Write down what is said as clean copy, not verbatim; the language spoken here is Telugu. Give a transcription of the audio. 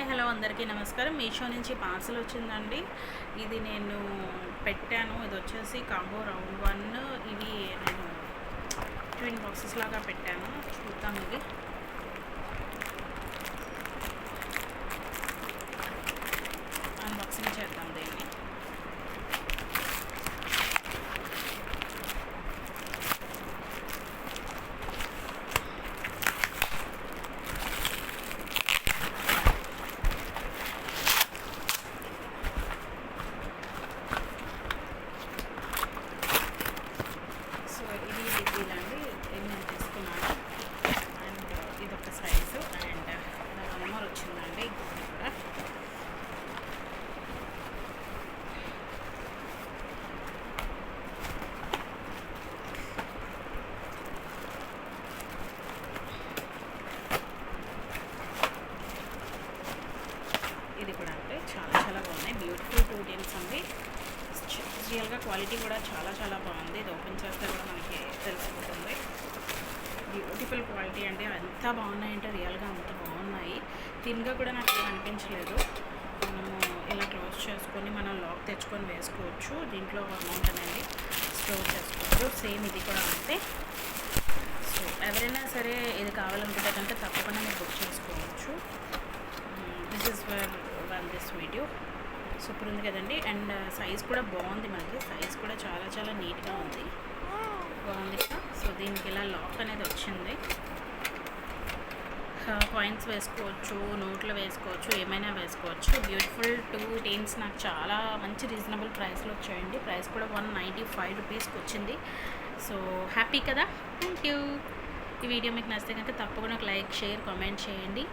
హలో అందరికీ నమస్కారం. మీషో నుంచి పార్సల్ వచ్చిందండి. ఇది నేను పెట్టాను. ఇది వచ్చేసి కాంబో రౌండ్ 1. ఇవి నేను ట్విన్ బాక్సెస్ లాగా పెట్టాను. చూద్దాం ఇది. అన్బాక్సింగ్ చేద్దాం దీన్ని. ఇలాంటి నేను తీసుకున్నాను. అండ్ ఇదొక సైజు అండ్ నెంబర్ వచ్చిందండి. కూడా ఇది కూడా అంటే చాలా బాగున్నాయి. బ్యూటిఫుల్ 2 టీమ్స్ అండి. రియల్గా క్వాలిటీ కూడా చాలా బాగుంది. ఇది ఓపెన్ చేస్తే కూడా మనకి తెలిసిపోతుంది. బ్యూటిఫుల్ క్వాలిటీ అండి. ఎంత బాగున్నాయంటే రియల్గా అంత బాగున్నాయి. థిన్గా కూడా నాకు ఏం అనిపించలేదు. మనము ఇలా క్లోజ్ చేసుకొని మనం లాక్ తెచ్చుకొని వేసుకోవచ్చు. దీంట్లో అమౌంట్ అనేది స్టోర్ చేసుకోవచ్చు. సేమ్ ఇది కూడా అంతే. సో ఎవరైనా సరే ఇది కావాలనుకుంటే కనుక తప్పకుండా మీరు బుక్ చేసుకోవచ్చు. This is one this video. Super ఉంది కదండి. అండ్ సైజ్ కూడా బాగుంది. మనకి సైజ్ కూడా చాలా నీట్గా ఉంది. బాగుంది కదా. సో దీనికి ఇలా లాక్ అనేది వచ్చింది. కాయిన్స్ వేసుకోవచ్చు, నోట్లు వేసుకోవచ్చు, ఏమైనా వేసుకోవచ్చు. బ్యూటిఫుల్ 2 టీన్స్ నాకు చాలా మంచి రీజనబుల్ ప్రైస్లో వచ్చాయండి. ప్రైస్ కూడా 195 రూపీస్కి వచ్చింది. సో హ్యాపీ కదా. Thank you. ఈ వీడియో మీకు నచ్చితే కనుక తప్పకుండా ఒక లైక్, షేర్, కామెంట్ చేయండి.